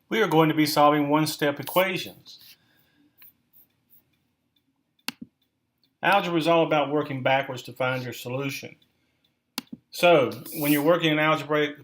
We are going to be solving one-step equations. Algebra is all about working backwards to find your solution. So, when you're working an algebraic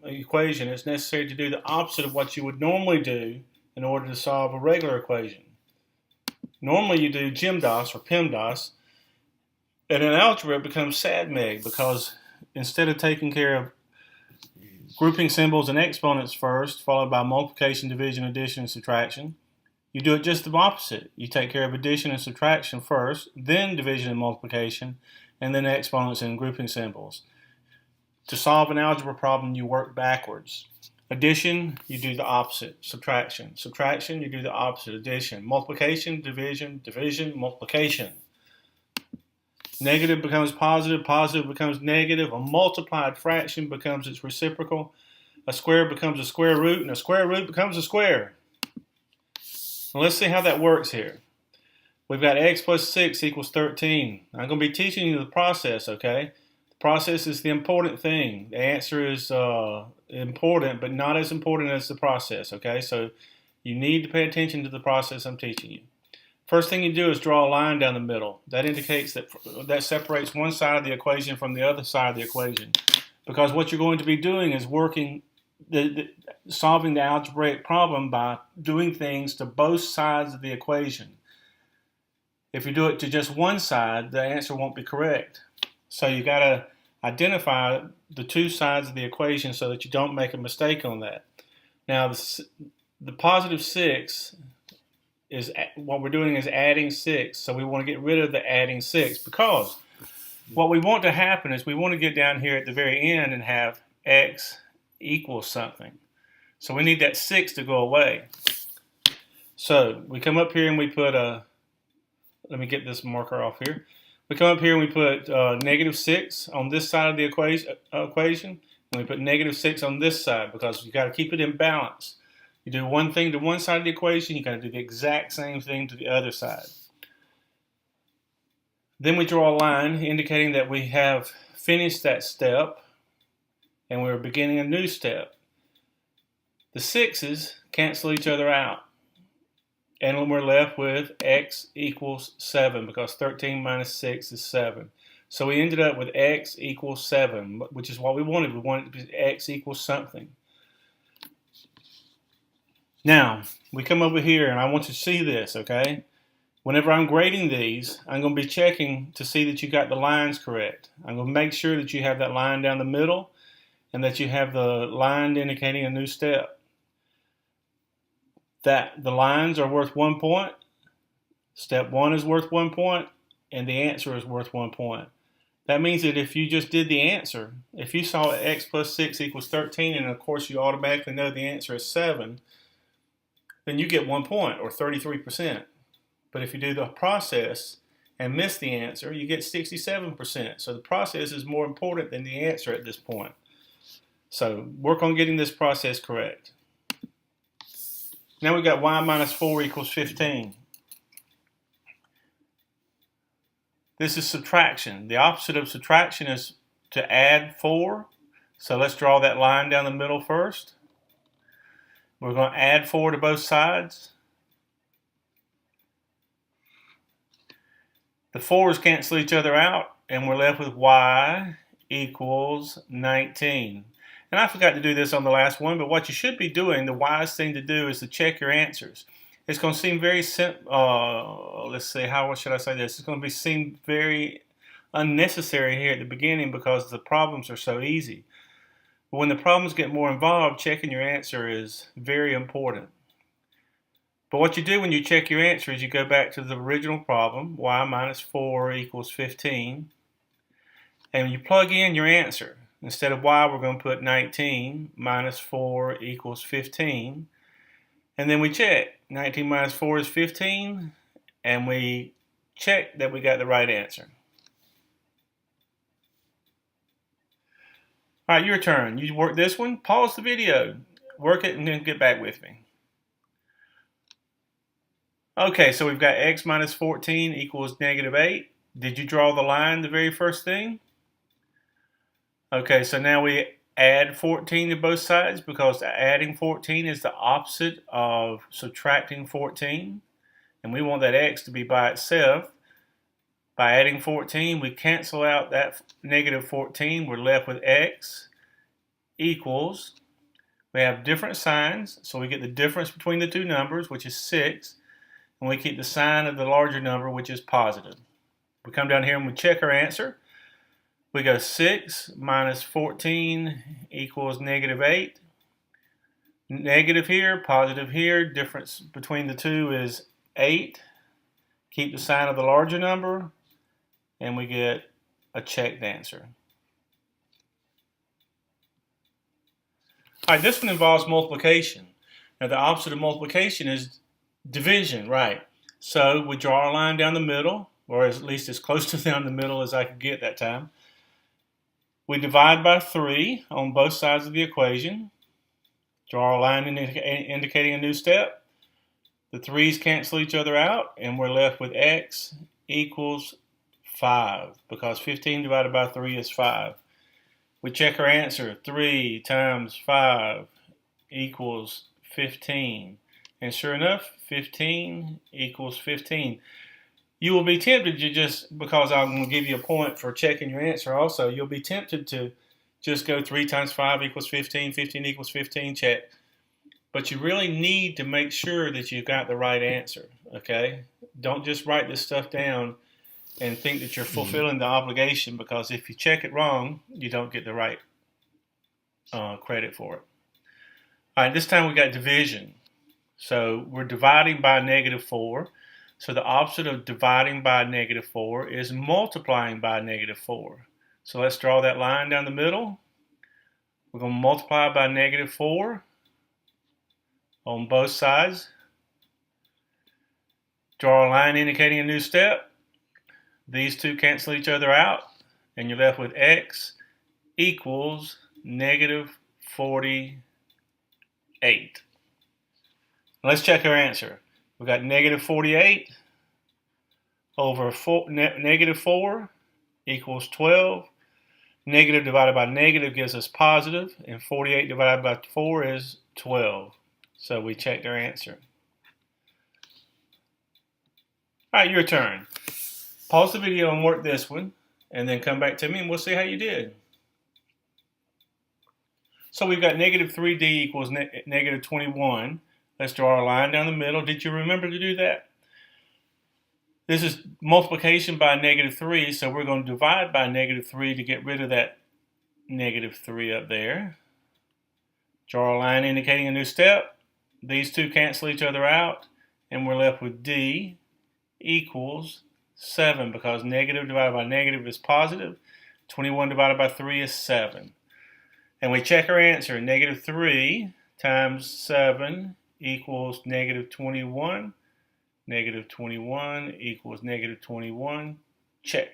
equation, it's necessary to do the opposite of what you would normally do in order to solve a regular equation. Normally you do GEMDAS or PEMDAS, and in algebra it becomes SADMEG because instead of taking care of grouping symbols and exponents first, followed by multiplication, division, addition, and subtraction, you do it just the opposite. You take care of addition and subtraction first, then division and multiplication, and then exponents and grouping symbols. To solve an algebra problem, you work backwards. Addition, you do the opposite. Subtraction. Subtraction, you do the opposite. Addition. Multiplication, division, division, multiplication. Negative becomes positive, positive becomes negative, a multiplied fraction becomes its reciprocal, a square becomes a square root, and a square root becomes a square. Now let's see how that works here. We've got x plus 6 equals 13. I'm going to be teaching you the process, okay? The process is the important thing. The answer is important, but not as important as the process, okay? So you need to pay attention to the process I'm teaching you. First thing you do is draw a line down the middle. That indicates that separates one side of the equation from the other side of the equation. Because what you're going to be doing is solving the algebraic problem by doing things to both sides of the equation. If you do it to just one side, the answer won't be correct. So you got to identify the two sides of the equation so that you don't make a mistake on that. Now, the positive 6 is what we're doing is adding 6. So we want to get rid of the adding 6 because what we want to happen is we want to get down here at the very end and have x equals something. So we need that 6 to go away. So we come up here and we put let me get this marker off here. We come up here and we put negative 6 on this side of the equation, and we put negative 6 on this side because you got to keep it in balance. You do one thing to one side of the equation, you got to do the exact same thing to the other side. Then we draw a line indicating that we have finished that step and we're beginning a new step. The 6's cancel each other out. And we're left with x equals 7 because 13 minus 6 is 7. So we ended up with x equals 7, which is what we wanted. We wanted to be x equals something. Now, we come over here and I want you to see this, okay? Whenever I'm grading these, I'm going to be checking to see that you got the lines correct. I'm going to make sure that you have that line down the middle and that you have the line indicating a new step. That the lines are worth 1 point, step 1 is worth 1 point, and the answer is worth 1 point. That means that if you just did the answer, if you saw x plus 6 equals 13, and of course you automatically know the answer is 7, then you get 1 point, or 33%. But if you do the process and miss the answer, you get 67%. So the process is more important than the answer at this point. So work on getting this process correct. Now we've got y minus 4 equals 15. This is subtraction. The opposite of subtraction is to add 4. So let's draw that line down the middle first. We're going to add 4 to both sides. The 4's cancel each other out, and we're left with y equals 19. And I forgot to do this on the last one, but what you should be doing, the wise thing to do is to check your answers. It's going to seem very simple. Let's see, what should I say this? It's going to seem very unnecessary here at the beginning because the problems are so easy. But when the problems get more involved, checking your answer is very important. But what you do when you check your answer is you go back to the original problem, y minus 4 equals 15, and you plug in your answer. Instead of y, we're going to put 19 minus 4 equals 15. And then we check. 19 minus 4 is 15. And we check that we got the right answer. All right, your turn. You work this one. Pause the video. Work it and then get back with me. Okay, so we've got x minus 14 equals negative 8. Did you draw the line the very first thing? Okay, so now we add 14 to both sides because adding 14 is the opposite of subtracting 14. And we want that x to be by itself. By adding 14, we cancel out that negative 14. We're left with x equals, we have different signs, so we get the difference between the two numbers, which is 6, and we keep the sign of the larger number, which is positive. We come down here and we check our answer. We go 6 minus 14 equals negative 8. Negative here, positive here, difference between the two is 8. Keep the sign of the larger number, and we get a checked answer. All right, this one involves multiplication. Now, the opposite of multiplication is division, right? So we draw a line down the middle, or at least as close to down the middle as I could get that time. We divide by 3 on both sides of the equation. Draw a line indicating a new step. The 3's cancel each other out, and we're left with x equals 5, because 15 divided by 3 is 5. We check our answer. 3 times 5 equals 15. And sure enough, 15 equals 15. You will be tempted to just, because I'm going to give you a point for checking your answer also, you'll be tempted to just go 3 times 5 equals 15, 15 equals 15, check. But you really need to make sure that you've got the right answer, okay? Don't just write this stuff down and think that you're fulfilling the obligation, because if you check it wrong, you don't get the right credit for it. All right, this time we got division. So we're dividing by negative 4. So the opposite of dividing by negative 4 is multiplying by negative 4. So let's draw that line down the middle. We're going to multiply by negative 4 on both sides. Draw a line indicating a new step. These two cancel each other out, and you're left with x equals negative 48. Let's check our answer. We've got negative 48 over negative 4 equals 12. Negative divided by negative gives us positive, and 48 divided by 4 is 12. So we checked our answer. All right, your turn. Pause the video and work this one, and then come back to me and we'll see how you did. So we've got negative 3d equals negative 21. Let's draw a line down the middle. Did you remember to do that? This is multiplication by negative 3, so we're going to divide by negative 3 to get rid of that negative 3 up there. Draw a line indicating a new step. These two cancel each other out, and we're left with d equals 7, because negative divided by negative is positive. 21 divided by 3 is 7. And we check our answer. Negative 3 times 7 equals negative 21. Negative 21 equals negative 21. Check.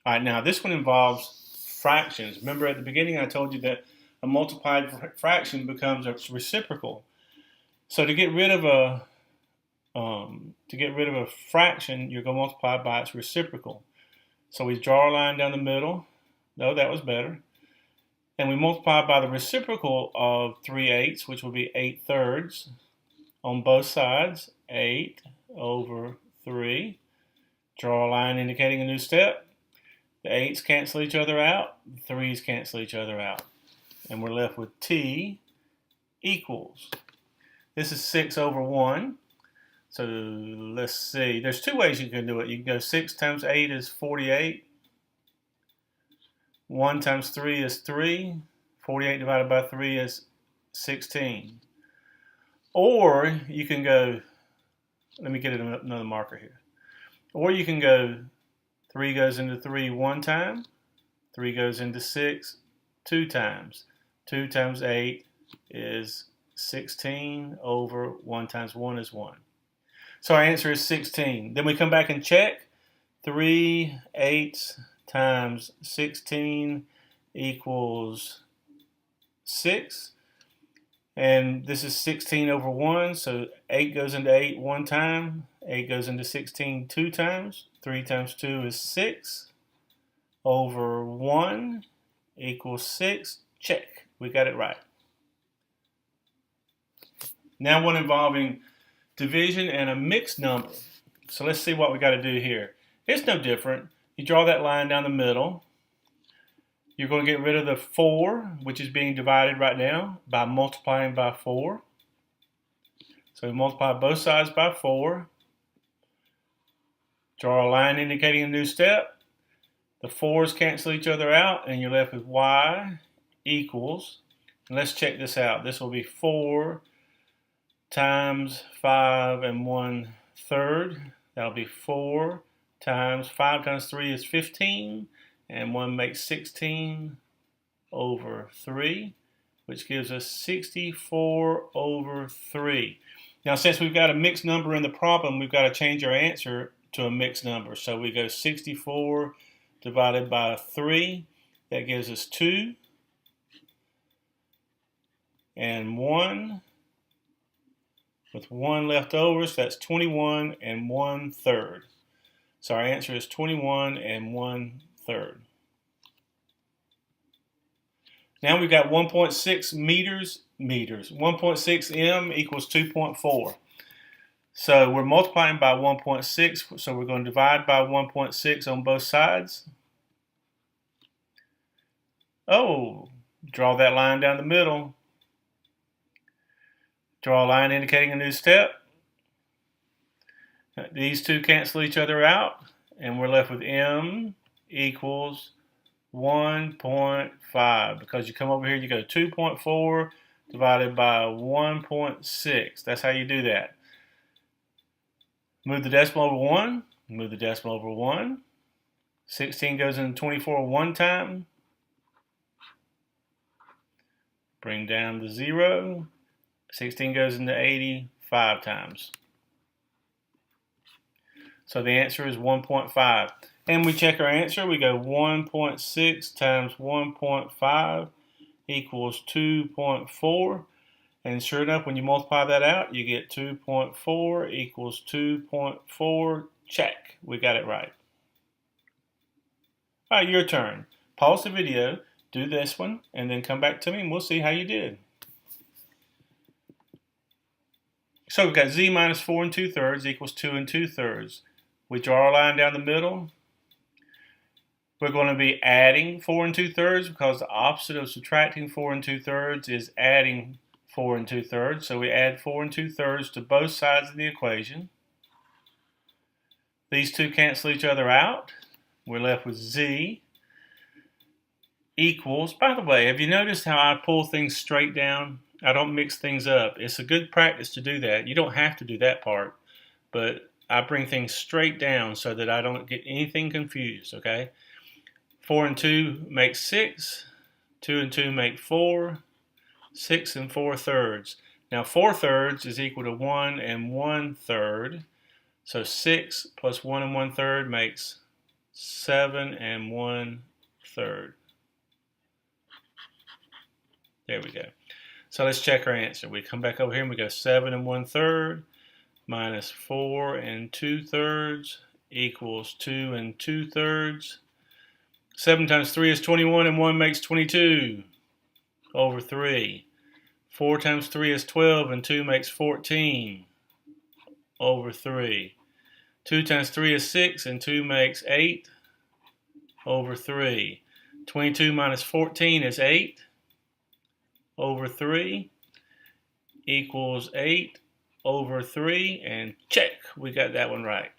All right, now this one involves fractions. Remember at the beginning I told you that a multiplied fraction becomes a reciprocal. So to get rid of a fraction, you're going to multiply by its reciprocal. So we draw a line down the middle. No, that was better. And we multiply by the reciprocal of 3/8, which will be 8/3 on both sides. 8 over 3. Draw a line indicating a new step. The 8's cancel each other out. The 3's cancel each other out. And we're left with t equals. This is 6 over 1. So let's see. There's two ways you can do it. You can go 6 times 8 is 48. 1 times 3 is 3. 48 divided by 3 is 16. Or you can go, let me get another marker here. Or you can go 3 goes into 3 one time. 3 goes into 6 two times. 2 times 8 is 16 over 1 times 1 is 1. So our answer is 16. Then we come back and check. 3/8 times 16 equals 6. And this is 16 over 1, so 8 goes into 8 one time. 8 goes into 16 two times. 3 times 2 is 6. over 1 equals 6. Check. We got it right. Now one involving division and a mixed number. So let's see what we got to do here. It's no different. You draw that line down the middle. You're going to get rid of the 4, which is being divided right now, by multiplying by 4. So we multiply both sides by 4. Draw a line indicating a new step. The 4's cancel each other out, and you're left with y equals, and let's check this out. This will be 4 times 5 and 1/3. That'll be 4 times 5 times 3 is 15, and 1 makes 16 over 3, which gives us 64 over 3. Now, since we've got a mixed number in the problem, we've got to change our answer to a mixed number. So we go 64 divided by 3. That gives us 2 and 1 with 1 left over. So that's 21 and 1/3. So our answer is 21 and 1/3. Now we've got 1.6 meters. 1.6 m equals 2.4. So we're multiplying by 1.6, so we're going to divide by 1.6 on both sides. Oh, draw that line down the middle. Draw a line indicating a new step. These two cancel each other out, and we're left with m equals 1.5. Because you come over here, you go 2.4 divided by 1.6. That's how you do that. Move the decimal over 1. Move the decimal over 1. 16 goes into 24 one time. Bring down the 0. 16 goes into 80 5 times. So the answer is 1.5. And we check our answer. We go 1.6 times 1.5 equals 2.4. And sure enough, when you multiply that out, you get 2.4 equals 2.4. Check. We got it right. All right, your turn. Pause the video, do this one, and then come back to me, and we'll see how you did. So we've got z minus 4 2/3 equals 2 2/3. We draw a line down the middle. We're going to be adding 4 2/3 because the opposite of subtracting 4 2/3 is adding 4 2/3. So we add 4 2/3 to both sides of the equation. These two cancel each other out. We're left with z equals, by the way, have you noticed how I pull things straight down? I don't mix things up. It's a good practice to do that. You don't have to do that part, but I bring things straight down so that I don't get anything confused, okay? 4 and 2 make 6. 2 and 2 make 4. 6 and 4/3. Now 4/3 is equal to 1 and 1/3. So 6 plus 1 and 1/3 makes 7 and 1/3. There we go. So let's check our answer. We come back over here and we go 7 and 1/3 minus 4 and 2/3 equals 2 and 2/3. 7 times 3 is 21 and 1 makes 22 over 3. 4 times 3 is 12 and 2 makes 14 over 3. 2 times 3 is 6 and 2 makes 8 over 3. 22 minus 14 is 8 over 3 equals 8 over 3, and check, we got that one right.